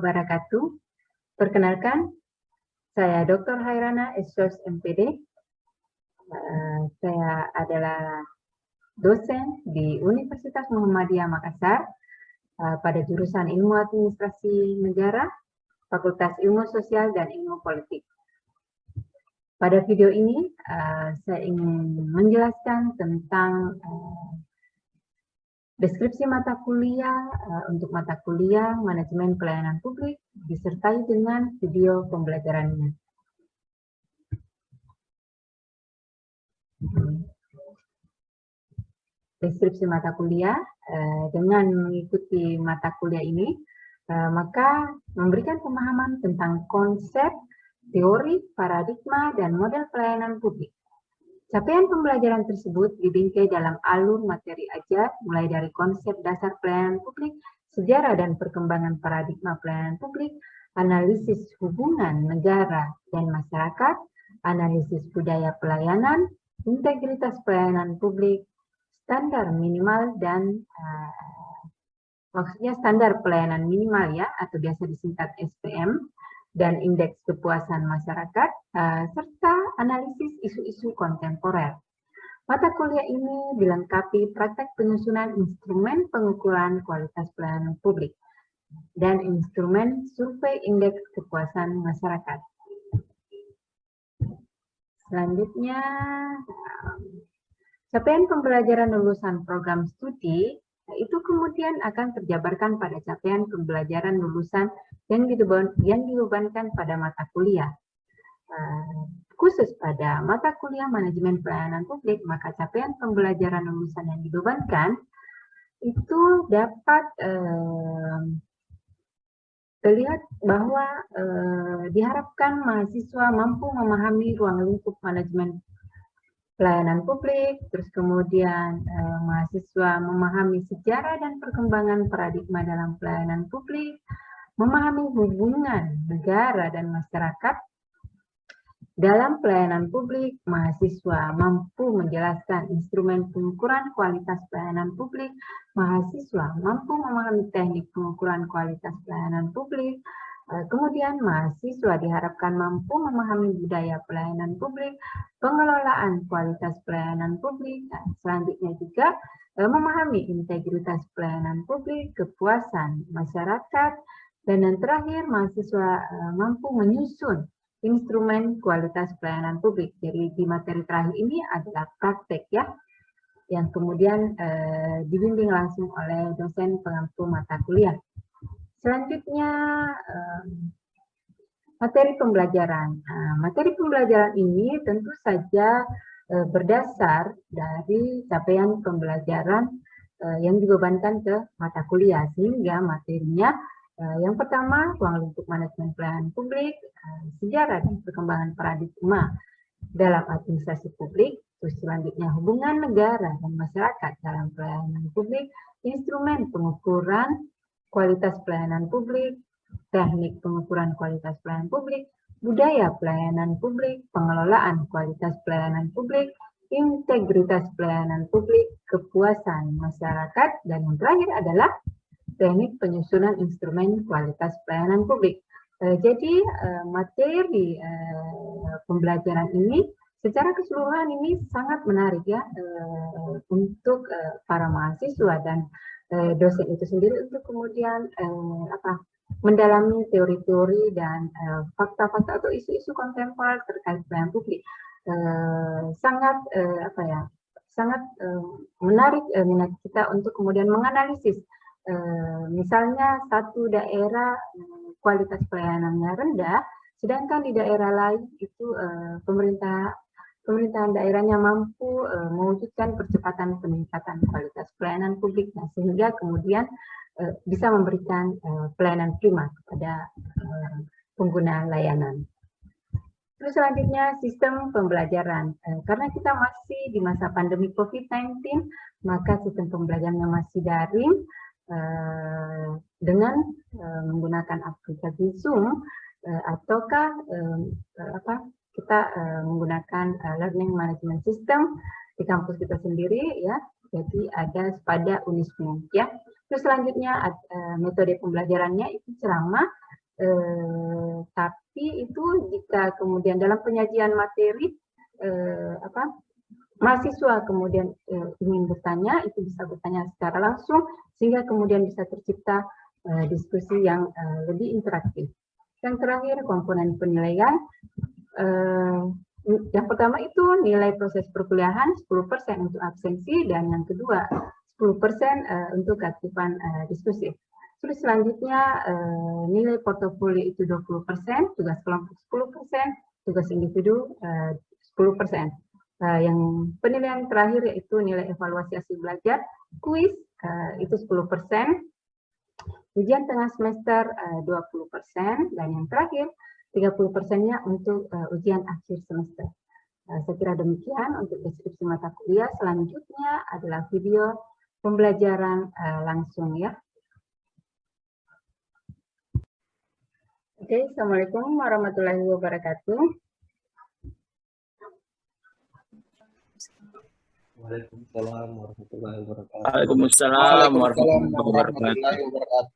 wabarakatuh. Perkenalkan, saya Dr. Hairana Esos MPD. Saya adalah dosen di Universitas Muhammadiyah Makassar pada jurusan Ilmu Administrasi Negara, Fakultas Ilmu Sosial dan Ilmu Politik. Pada video ini, saya ingin menjelaskan tentang deskripsi mata kuliah untuk mata kuliah Manajemen Pelayanan Publik disertai dengan video pembelajarannya. Deskripsi mata kuliah, dengan mengikuti mata kuliah ini, maka memberikan pemahaman tentang konsep, teori, paradigma, dan model pelayanan publik. Capaian pembelajaran tersebut dibingkai dalam alur materi ajar, mulai dari konsep dasar pelayanan publik, sejarah dan perkembangan paradigma pelayanan publik, analisis hubungan negara dan masyarakat, analisis budaya pelayanan, integritas pelayanan publik, standar minimal dan maksudnya standar pelayanan minimal ya, atau biasa disingkat SPM, dan indeks kepuasan masyarakat, serta analisis isu-isu kontemporer. Mata kuliah ini dilengkapi praktek penyusunan instrumen pengukuran kualitas pelayanan publik dan instrumen survei indeks kepuasan masyarakat. Selanjutnya, capaian pembelajaran lulusan program studi itu kemudian akan terjabarkan pada capaian pembelajaran lulusan yang dibebankan pada mata kuliah. Khusus pada mata kuliah Manajemen Pelayanan Publik, maka capaian pembelajaran lulusan yang dibebankan itu dapat terlihat bahwa diharapkan mahasiswa mampu memahami ruang lingkup manajemen pelayanan publik, terus kemudian mahasiswa memahami sejarah dan perkembangan paradigma dalam pelayanan publik, memahami hubungan negara dan masyarakat dalam pelayanan publik. Mahasiswa mampu menjelaskan instrumen pengukuran kualitas pelayanan publik, mahasiswa mampu memahami teknik pengukuran kualitas pelayanan publik. Kemudian mahasiswa diharapkan mampu memahami budaya pelayanan publik, pengelolaan kualitas pelayanan publik, dan selanjutnya juga memahami integritas pelayanan publik, kepuasan masyarakat, dan yang terakhir mahasiswa mampu menyusun instrumen kualitas pelayanan publik. Jadi di materi terakhir ini adalah praktek ya, yang kemudian dibimbing langsung oleh dosen pengampu mata kuliah. Selanjutnya, materi pembelajaran. Materi pembelajaran ini tentu saja berdasar dari capaian pembelajaran yang dibebankan ke mata kuliah, sehingga materinya yang pertama, ruang lingkup manajemen pelayanan publik, sejarah dan perkembangan paradigma dalam administrasi publik, terus selanjutnya hubungan negara dan masyarakat dalam pelayanan publik, instrumen pengukuran kualitas pelayanan publik, teknik pengukuran kualitas pelayanan publik, budaya pelayanan publik, pengelolaan kualitas pelayanan publik, integritas pelayanan publik, kepuasan masyarakat, dan yang terakhir adalah teknik penyusunan instrumen kualitas pelayanan publik. Jadi materi pembelajaran ini secara keseluruhan ini sangat menarik ya untuk para mahasiswa dan dosen itu sendiri untuk kemudian mendalami teori-teori dan fakta-fakta atau isu-isu kontemporer terkait pelayanan publik. Sangat sangat menarik minat kita untuk kemudian menganalisis misalnya satu daerah kualitas pelayanannya rendah, sedangkan di daerah lain itu pemerintahan daerahnya mampu mewujudkan percepatan peningkatan kualitas pelayanan publik, sehingga kemudian bisa memberikan pelayanan prima kepada pengguna layanan. Terus selanjutnya sistem pembelajaran. Karena kita masih di masa pandemi COVID-19, maka sistem pembelajarannya masih daring dengan menggunakan aplikasi Zoom ataukah kita menggunakan learning management system di kampus kita sendiri ya. Jadi ada pada Unisme ya. Terus selanjutnya metode pembelajarannya itu ceramah Tapi itu jika kemudian dalam penyajian materi mahasiswa kemudian ingin bertanya, itu bisa bertanya secara langsung sehingga kemudian bisa tercipta diskusi yang lebih interaktif. Yang terakhir, komponen penilaian. Yang pertama itu nilai proses perkuliahan 10% untuk absensi, dan yang kedua 10% untuk keaktifan diskusi. Terus selanjutnya nilai portofolio itu 20%, tugas kelompok 10%, tugas individu 10%. Yang penilaian terakhir yaitu nilai evaluasi hasil belajar, kuis itu 10%, ujian tengah semester 20%, dan yang terakhir 30%-nya untuk ujian akhir semester. Saya kira demikian untuk deskripsi mata kuliah. Selanjutnya adalah video pembelajaran langsung ya. Oke, Assalamualaikum warahmatullahi wabarakatuh. Waalaikumsalam warahmatullahi wabarakatuh. Waalaikumsalam warahmatullahi wabarakatuh.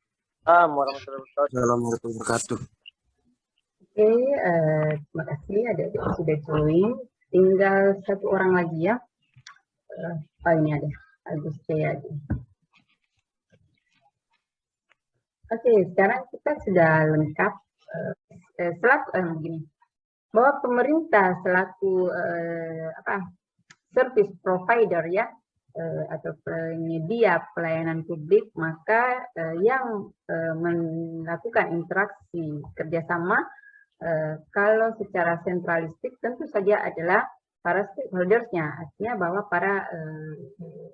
Warahmatullahi wabarakatuh. Oke, terima kasih adik-adik sudah join. Tinggal satu orang lagi ya. Ini ada Agus Jayadi. Oke, sekarang kita sudah lengkap. Begini, bahwa pemerintah selaku service provider ya, atau penyedia pelayanan publik, maka yang melakukan interaksi kerjasama kalau secara sentralistik tentu saja adalah para stakeholders-nya, artinya bahwa para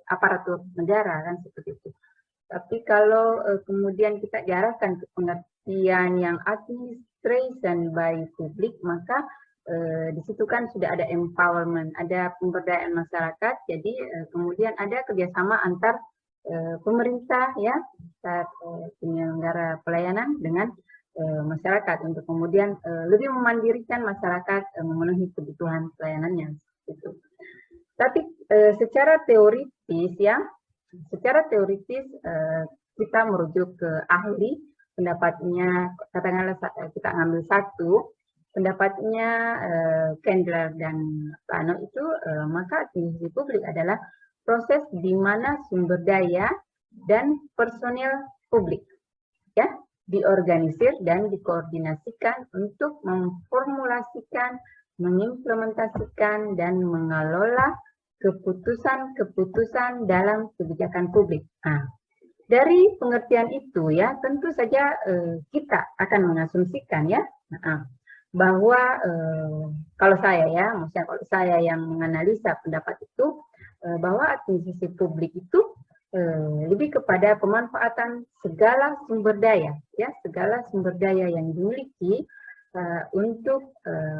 aparatur negara kan seperti itu. Tapi kalau kemudian kita diarahkan ke pengertian yang administration by publik, maka di situ kan sudah ada empowerment, ada pemberdayaan masyarakat. Jadi kemudian ada kerjasama antar pemerintah ya, penyelenggara pelayanan dengan masyarakat untuk kemudian lebih memandirikan masyarakat memenuhi kebutuhan pelayanannya. Gitu. Tapi secara teoritis ya, kita merujuk ke ahli, pendapatnya katakanlah kita ngambil satu, pendapatnya Kendler dan Plano itu, maka administrasi publik adalah proses di mana sumber daya dan personil publik ya diorganisir dan dikoordinasikan untuk memformulasikan, mengimplementasikan, dan mengelola keputusan-keputusan dalam kebijakan publik. Nah, dari pengertian itu ya, tentu saja kita akan mengasumsikan ya, bahwa kalau saya ya, maksudnya kalau saya yang menganalisa pendapat itu, bahwa administrasi publik itu lebih kepada pemanfaatan segala sumber daya, ya, segala sumber daya yang dimiliki untuk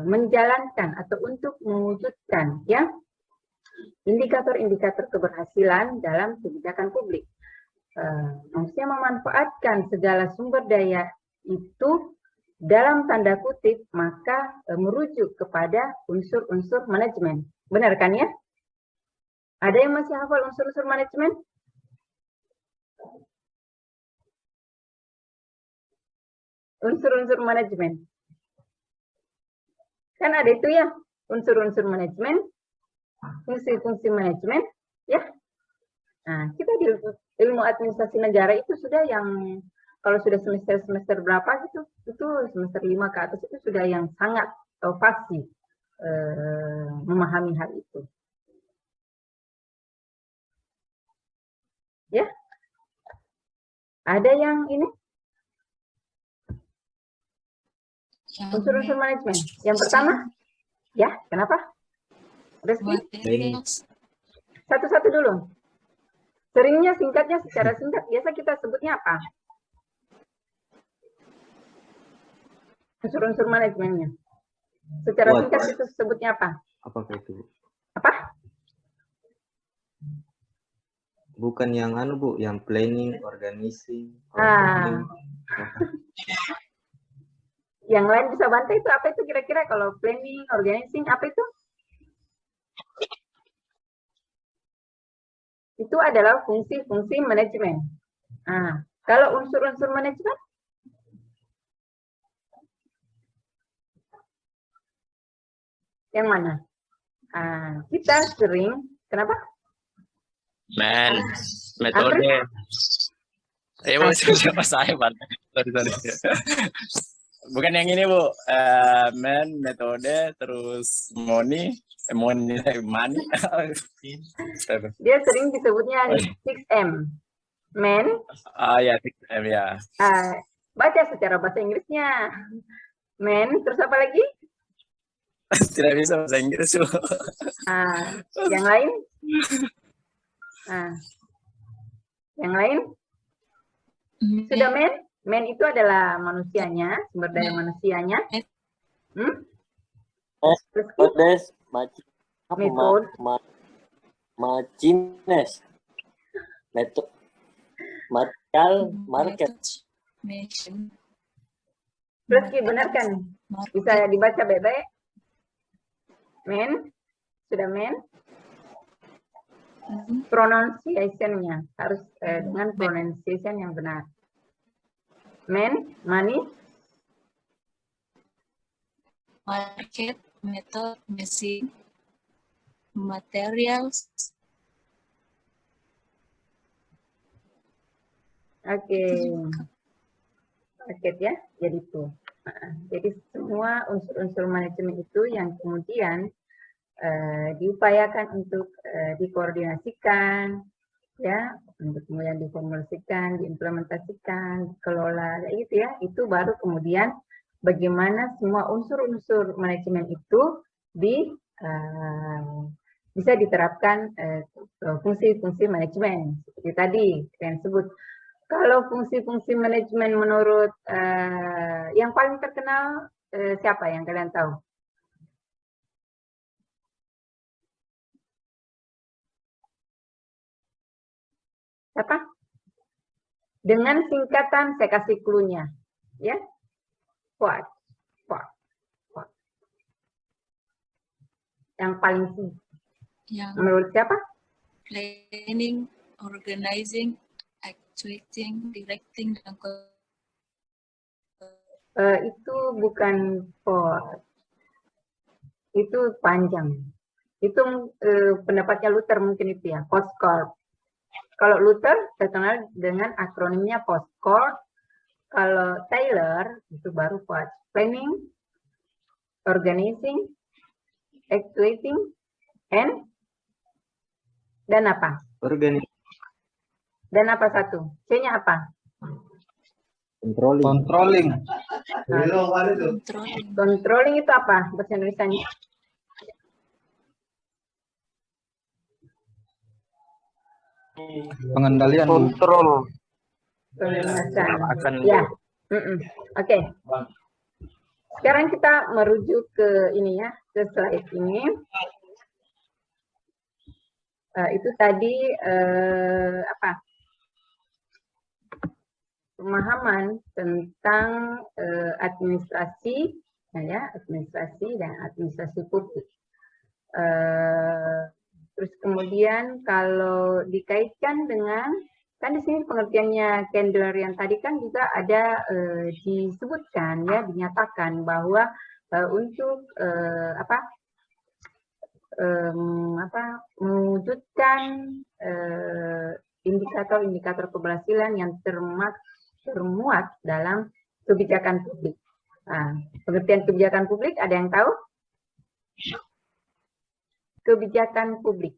menjalankan atau untuk mewujudkan ya indikator-indikator keberhasilan dalam kebijakan publik. Maksudnya memanfaatkan segala sumber daya itu dalam tanda kutip, maka merujuk kepada unsur-unsur manajemen. Benar kan ya? Ada yang masih hafal unsur-unsur manajemen? Unsur-unsur manajemen. Kan ada itu ya, unsur-unsur manajemen, fungsi-fungsi manajemen, ya. Nah, kita di ilmu administrasi negara itu sudah yang, kalau sudah semester berapa gitu, itu semester 5 ke atas itu sudah yang sangat fasih memahami hal itu. Ya. Ada yang ini? Unsur-unsur manajemen. Yang pertama, ya, kenapa? Reski? Satu-satu dulu. Seringnya singkatnya secara singkat, biasa kita sebutnya apa? Unsur-unsur manajemennya. Secara singkat itu sebutnya apa? Apakah itu? Apa? Bukan yang Bu, yang planning, organizing. Yang lain bisa bantu itu apa itu kira-kira kalau planning, organizing, apa itu? Itu adalah fungsi-fungsi manajemen. Nah, kalau unsur-unsur manajemen? Yang mana? Kita sering, kenapa? Metode. Siapa saya, Pak? Sorry. Bukan yang ini, Bu. Metode, terus money. Dia sering disebutnya 6M. Man. Ya, 6M ya. Baca secara bahasa Inggrisnya. Man, terus apa lagi? Tidak bisa bahasa Inggris, Bu. Yang lain? Yang lain? Sudah man? Man itu adalah manusianya, sumber daya manusianya. Methodes, Metode. machines, material, market. Terus benar kan? Bisa dibaca baik-baik. Men, sudah men. Pronunciation-nya harus dengan pronunciation yang benar. Men, money. Market, method, machine, materials. Oke. Market ya, jadi itu. Jadi semua unsur-unsur manajemen itu yang kemudian diupayakan untuk dikoordinasikan, ya, untuk kemudian diformulasikan, diimplementasikan, dikelola, kayak gitu ya. Itu baru kemudian bagaimana semua unsur-unsur manajemen itu bisa diterapkan fungsi-fungsi manajemen seperti tadi yang sebut. Kalau fungsi-fungsi manajemen menurut yang paling terkenal siapa yang kalian tahu? Siapa? Dengan singkatan saya kasih clue-nya, ya. What? Yang paling menurut siapa? Planning, organizing, actuating, directing, dan itu bukan for. Itu panjang. Itu pendapatnya Luther mungkin itu ya, PostCorp. Kalau Luther terkenal dengan akronimnya PostCorp. Kalau Taylor itu baru buat planning, organizing, actuating, dan apa? Dan apa satu? C-nya apa? Controlling. Controlling itu apa bahasa Indonesianya? Pengendalian. Kontrol. Ya. Oke. Sekarang kita merujuk ke ini ya, ke slide ini. Itu tadi pemahaman tentang administrasi, ya, administrasi dan administrasi publik. Terus kemudian kalau dikaitkan dengan, kan di sini pengertiannya Candler yang tadi kan juga ada disebutkan ya, dinyatakan bahwa untuk mewujudkan indikator-indikator keberhasilan yang termuat dalam kebijakan publik. Pengertian kebijakan publik ada yang tahu? Kebijakan publik.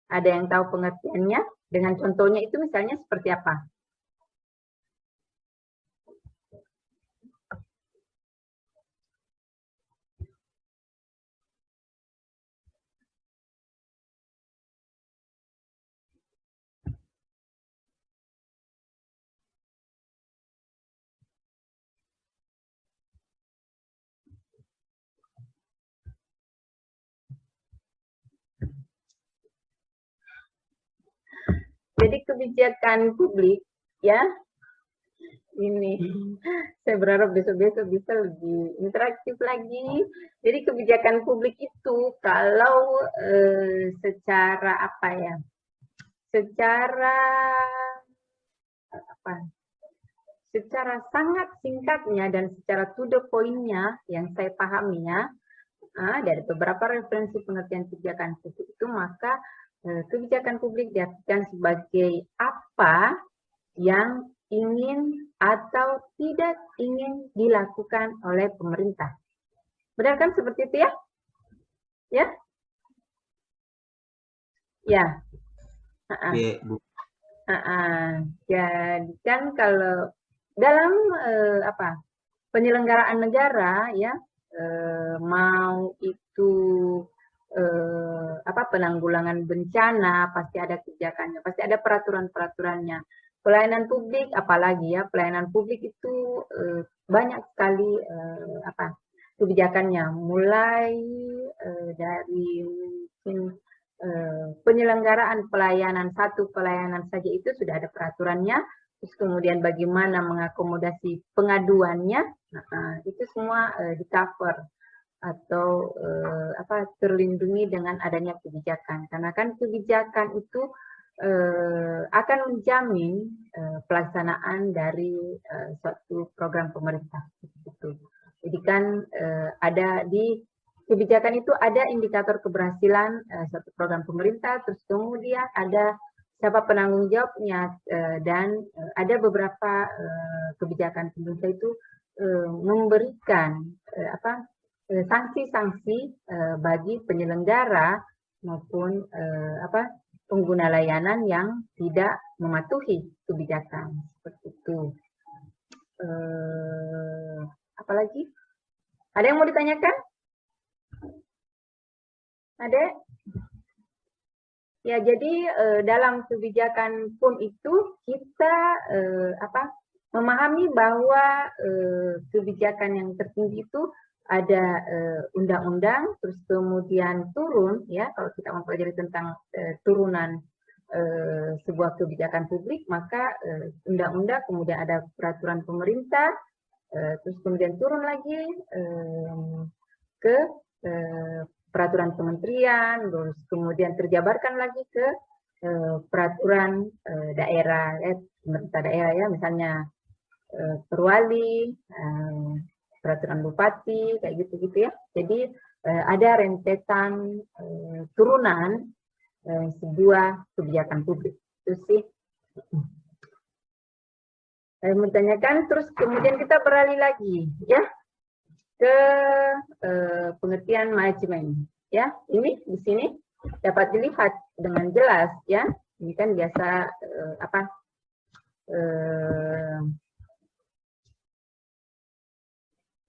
Ada yang tahu pengertiannya? Dengan contohnya itu misalnya seperti apa? Jadi kebijakan publik, ya, ini saya berharap besok-besok bisa lebih interaktif lagi. Jadi kebijakan publik itu kalau secara apa ya, secara sangat singkatnya dan secara to the point-nya yang saya pahami ya, dari beberapa referensi pengertian kebijakan publik itu, maka kebijakan publik diartikan sebagai apa yang ingin atau tidak ingin dilakukan oleh pemerintah. Benar kan seperti itu ya? Ya? Ya. Oke, Bu. Jadi kan kalau dalam penyelenggaraan negara ya, mau itu penanggulangan bencana, pasti ada kebijakannya, pasti ada peraturan-peraturannya. Pelayanan publik apalagi ya, pelayanan publik itu banyak sekali kebijakannya, mulai dari mungkin penyelenggaraan pelayanan, satu pelayanan saja itu sudah ada peraturannya, terus kemudian bagaimana mengakomodasi pengaduannya, itu semua di-cover atau terlindungi dengan adanya kebijakan. Karena kan kebijakan itu akan menjamin pelaksanaan dari suatu program pemerintah. Jadi kan ada di kebijakan itu ada indikator keberhasilan suatu program pemerintah, terus kemudian ada siapa penanggung jawabnya, dan ada beberapa kebijakan pemerintah itu memberikan sanksi-sanksi bagi penyelenggara maupun pengguna layanan yang tidak mematuhi kebijakan seperti itu. Apalagi? Ada yang mau ditanyakan? Ada? Ya, jadi dalam kebijakan pun itu kita memahami bahwa kebijakan yang tertinggi itu ada undang-undang, terus kemudian turun ya, kalau kita mempelajari tentang turunan sebuah kebijakan publik, maka undang-undang, kemudian ada peraturan pemerintah, terus kemudian turun lagi ke peraturan kementerian, terus kemudian terjabarkan lagi ke peraturan daerah, pemerintah daerah ya, misalnya perwali, peraturan bupati, kayak gitu-gitu ya. Jadi ada rentetan turunan sebuah kebijakan publik. Itu sih. Saya menanyakan, terus kemudian kita beralih lagi ya ke pengertian manajemen ya. Ini di sini dapat dilihat dengan jelas ya. Ini kan biasa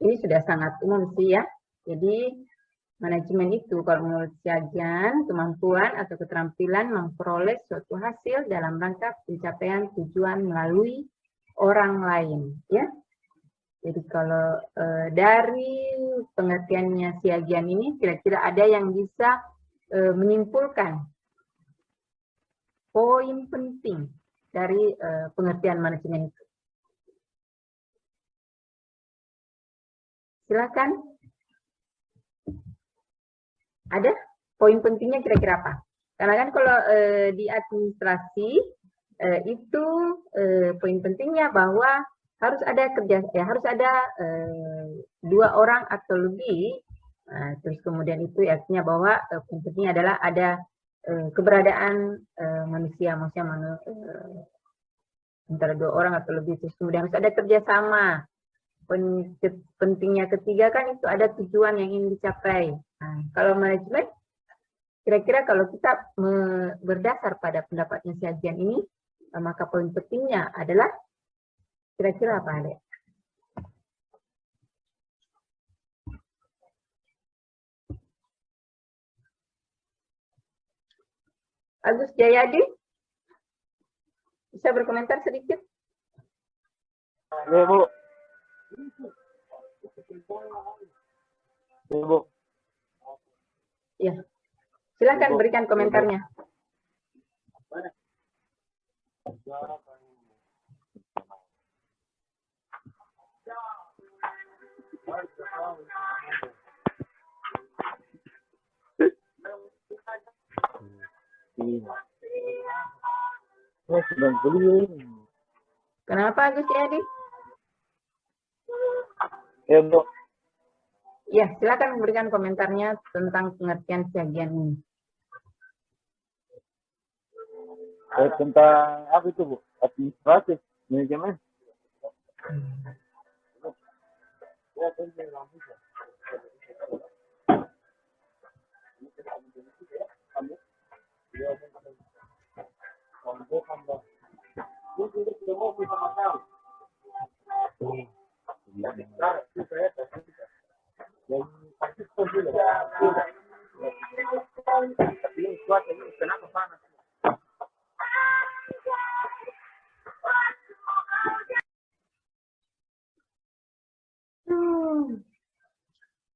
ini sudah sangat umum sih ya. Jadi manajemen itu kalau menurut Siagian, kemampuan atau keterampilan memperoleh suatu hasil dalam rangka pencapaian tujuan melalui orang lain ya. Jadi kalau dari pengertiannya Siagian ini, kira-kira ada yang bisa menyimpulkan poin penting dari pengertian manajemen itu. Silakan. Ada poin pentingnya kira-kira apa? Karena kan kalau di administrasi itu poin pentingnya bahwa harus ada kerja, ya harus ada 2 orang atau lebih. Terus kemudian itu artinya bahwa poin pentingnya adalah ada keberadaan manusia antara 2 orang atau lebih. Terus kemudian harus ada kerjasama. Pentingnya ketiga kan itu ada tujuan yang ingin dicapai. Kalau manajemen, kira-kira kalau kita berdasar pada pendapatnya Siagian ini, maka poin pentingnya adalah kira-kira apa, Adek? Agus Jayadi, bisa berkomentar sedikit? Ya, Bu. Ya, Bu. Ya, silakan berikan komentarnya. Kenapa Agus Jayadi? Ya, Bu. Ya, silakan memberikan komentarnya tentang pengertian sebagian ini. Tentang apa itu Bu? Administratif manajemen.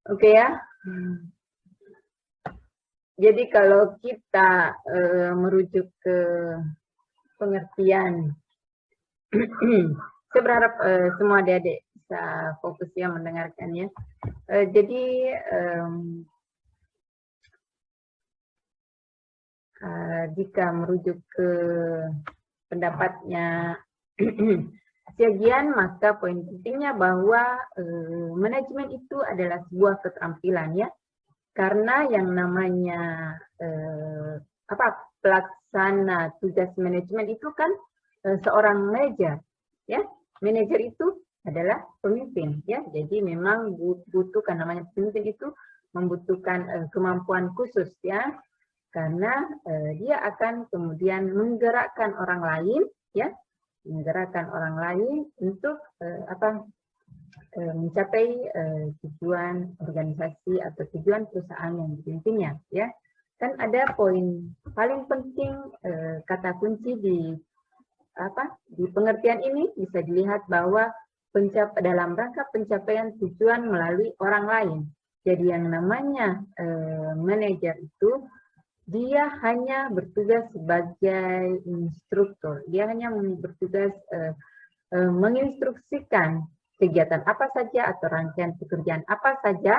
Oke ya. Jadi kalau kita merujuk ke pengertian, saya berharap semua adik-adik bisa fokus ya mendengarkannya. Jadi jika merujuk ke pendapatnya Sebagian, maka poin pentingnya bahwa manajemen itu adalah sebuah keterampilan ya, karena yang namanya pelaksana tugas manajemen itu kan seorang manajer ya. Manajer itu adalah pemimpin ya, jadi memang butuhkan, namanya pemimpin itu membutuhkan kemampuan khusus ya, karena dia akan kemudian menggerakkan orang lain ya, menggerakkan orang lain untuk mencapai tujuan organisasi atau tujuan perusahaan yang dipimpinnya ya. Kan ada poin paling penting, kata kunci di pengertian ini bisa dilihat bahwa dalam rangka pencapaian tujuan melalui orang lain. Jadi yang namanya manajer itu dia hanya bertugas sebagai instruktur, dia hanya bertugas menginstruksikan kegiatan apa saja atau rangkaian pekerjaan apa saja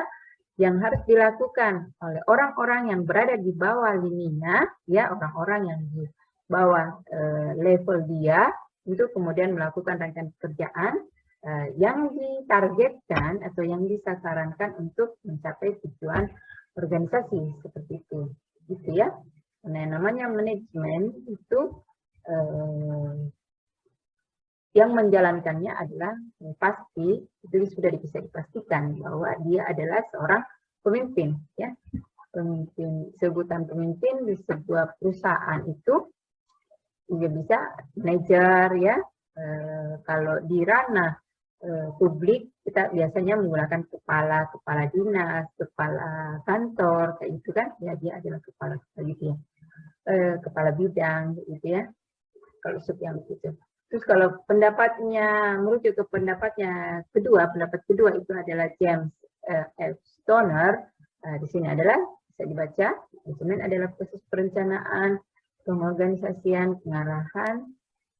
yang harus dilakukan oleh orang-orang yang berada di bawah lininya, ya, orang-orang yang di bawah level dia, untuk kemudian melakukan rangkaian pekerjaan yang ditargetkan atau yang disasarankan untuk mencapai tujuan organisasi seperti itu. Gitu ya. Nah, namanya manajemen itu yang menjalankannya adalah pasti itu sudah bisa dipastikan bahwa dia adalah seorang pemimpin ya. Pemimpin, sebutan pemimpin di sebuah perusahaan itu juga bisa manajer ya. Kalau di ranah publik kita biasanya menggunakan kepala dinas, kepala kantor, kayak itu kan ya, dia adalah kepala gitu ya, kepala bidang gitu ya, kalau sub yang begitu. Terus kalau pendapatnya merujuk ke pendapatnya pendapat kedua itu adalah James F. Stoner. Di sini adalah bisa dibaca, manajemen adalah proses perencanaan, pengorganisasian, pengarahan,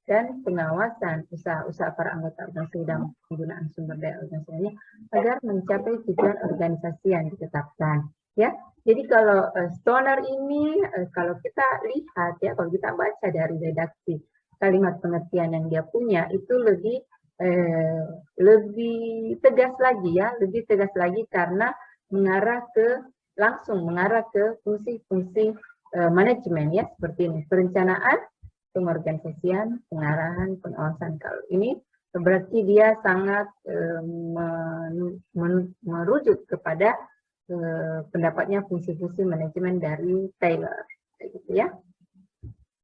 dan pengawasan usaha-usaha para anggota organisasi dalam penggunaan sumber daya organisasinya agar mencapai tujuan organisasi yang ditetapkan. Ya, jadi kalau Stoner ini kalau kita lihat ya, kalau kita baca dari redaksi kalimat pengertian yang dia punya itu lebih tegas lagi ya, lebih tegas lagi karena langsung mengarah ke fungsi-fungsi manajemen ya, seperti ini: perencanaan, pengorganisasian, pengarahan, pengawasan. Kalau ini berarti dia sangat merujuk kepada pendapatnya fungsi-fungsi manajemen dari Taylor, gitu ya.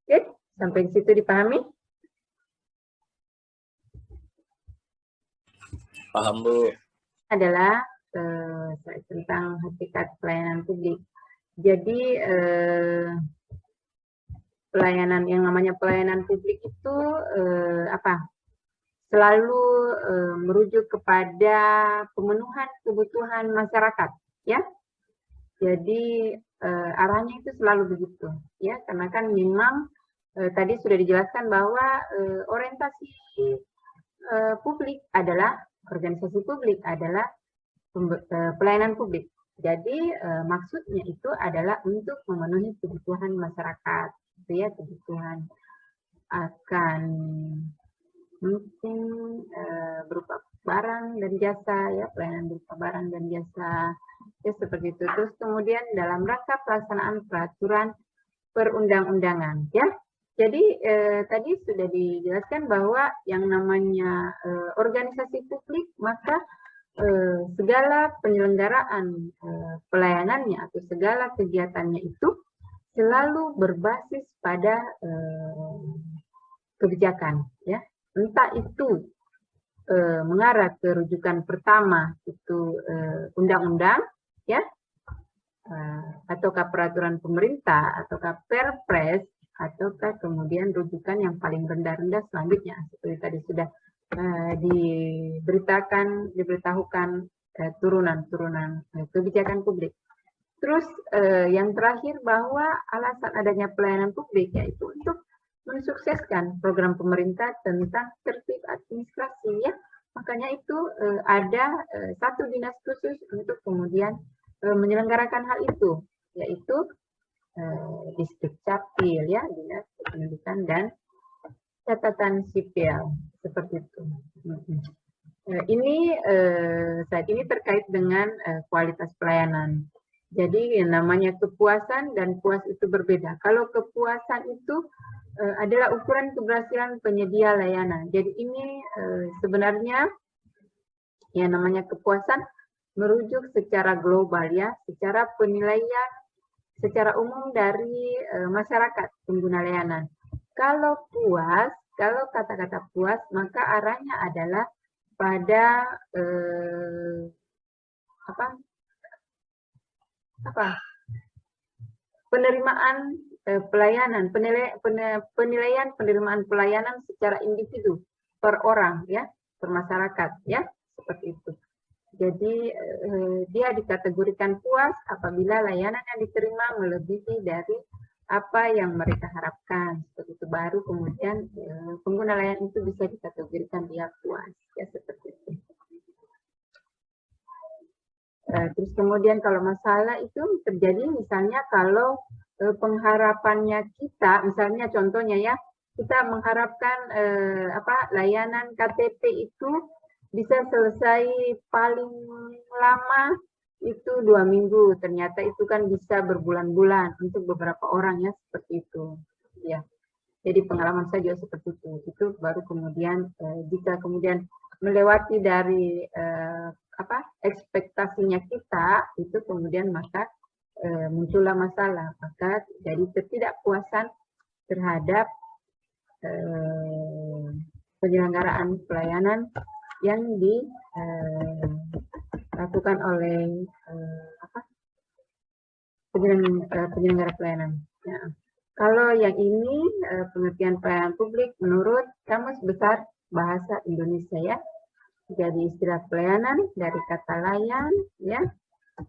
Oke, sampai di situ dipahami? Paham Bu. Adalah tentang hakikat pelayanan publik. Jadi pelayanan yang namanya pelayanan publik itu selalu merujuk kepada pemenuhan kebutuhan masyarakat ya. Jadi arahnya itu selalu begitu ya, karena kan memang tadi sudah dijelaskan bahwa orientasi publik adalah, organisasi publik adalah pelayanan publik. Jadi maksudnya itu adalah untuk memenuhi kebutuhan masyarakat, ya, kebutuhan akan mungkin berupa barang dan jasa, ya, pelayanan berupa barang dan jasa, ya seperti itu. Terus kemudian dalam rangka pelaksanaan peraturan perundang-undangan, ya. Jadi tadi sudah dijelaskan bahwa yang namanya organisasi publik, maka segala penyelenggaraan pelayanannya atau segala kegiatannya itu selalu berbasis pada kebijakan, ya. Entah itu mengarah ke rujukan pertama itu undang-undang, ya, ataukah peraturan pemerintah, ataukah perpres, ataukah kemudian rujukan yang paling rendah-rendah selanjutnya seperti tadi sudah diberitahukan turunan-turunan kebijakan publik. Terus yang terakhir bahwa alasan adanya pelayanan publik yaitu untuk mensukseskan program pemerintah tentang tertib administrasi, ya. Makanya itu ada satu dinas khusus untuk kemudian menyelenggarakan hal itu, yaitu Disdukcapil, ya, Dinas Kependudukan dan Catatan Sipil, seperti itu. Ini saat ini terkait dengan kualitas pelayanan. Jadi yang namanya kepuasan dan puas itu berbeda. Kalau kepuasan itu adalah ukuran keberhasilan penyedia layanan. Jadi ini sebenarnya yang namanya kepuasan merujuk secara global, ya, secara penilaian secara umum dari masyarakat pengguna layanan. Kalau puas, kalau kata-kata puas, maka arahnya adalah pada penerimaan pelayanan, penilaian penerimaan pelayanan secara individu per orang, ya, per masyarakat, ya, seperti itu. Jadi dia dikategorikan puas apabila layanan yang diterima melebihi dari apa yang mereka harapkan, seperti itu. Baru kemudian pengguna layanan itu bisa dikategorikan dia puas, ya, seperti itu. Terus kemudian kalau masalah itu terjadi misalnya kalau pengharapannya kita, misalnya contohnya, ya, kita mengharapkan layanan KTP itu bisa selesai paling lama itu 2 minggu, ternyata itu kan bisa berbulan-bulan untuk beberapa orang, ya, seperti itu, ya. Jadi pengalaman saya juga seperti itu baru kemudian jika kemudian melewati dari ekspektasinya kita, itu kemudian maka muncullah masalah, maka jadi ketidakpuasan terhadap penyelenggaraan pelayanan yang dilakukan oleh penyelenggara pelayanan. Ya. Kalau yang ini pengertian pelayanan publik menurut Kamus Besar Bahasa Indonesia, ya. Jadi istilah pelayanan dari kata layan, ya,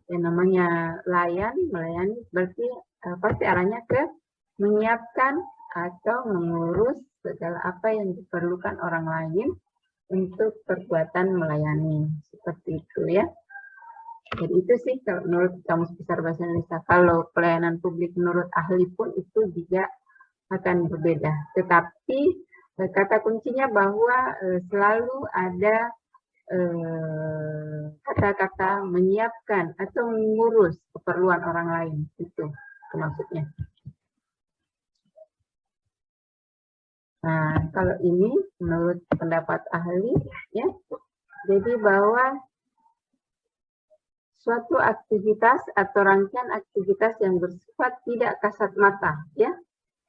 yang namanya layan, melayani, berarti pasti arahnya ke menyiapkan atau mengurus segala apa yang diperlukan orang lain untuk perbuatan melayani, seperti itu, ya. Jadi itu sih kalau menurut Kamus Besar Bahasa Indonesia. Kalau pelayanan publik menurut ahli pun itu juga akan berbeda. Tetapi kata kuncinya bahwa selalu ada kata-kata menyiapkan atau mengurus keperluan orang lain, itu maksudnya. Nah, kalau ini menurut pendapat ahli, ya, jadi bahwa suatu aktivitas atau rangkaian aktivitas yang bersifat tidak kasat mata, ya,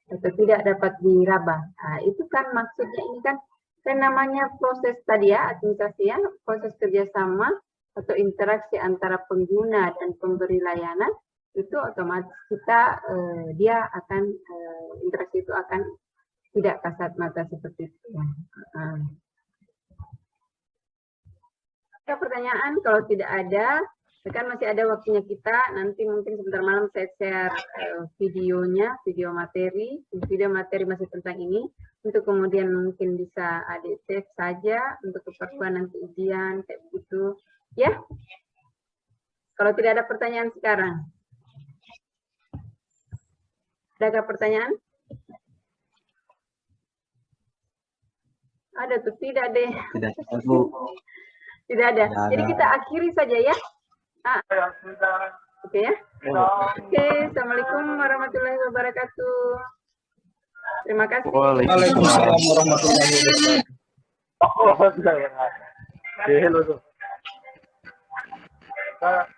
atau tidak dapat diraba. Nah, itu kan maksudnya ini kan namanya proses tadi, ya, administrasi, ya, proses kerjasama atau interaksi antara pengguna dan pemberi layanan, itu otomatis kita dia akan interaksi itu akan tidak kasat mata seperti itu. Ada pertanyaan? Kalau tidak ada, kan masih ada waktunya kita. Nanti mungkin sebentar malam saya share videonya, video materi masih tentang ini. Untuk kemudian mungkin bisa adik save saja untuk keperluan nanti ujian kayak begitu, ya. Kalau tidak ada pertanyaan sekarang, adakah pertanyaan? ada tuh, tidak deh. Tidak ada, Bu. Tidak ada. Tidak Jadi ada. kita akhiri saja ya. Oke ya. Oke, Assalamualaikum warahmatullahi wabarakatuh. Terima kasih. Waalaikumsalam warahmatullahi wabarakatuh. Oh, sudah ya. Hello tuh. Ah.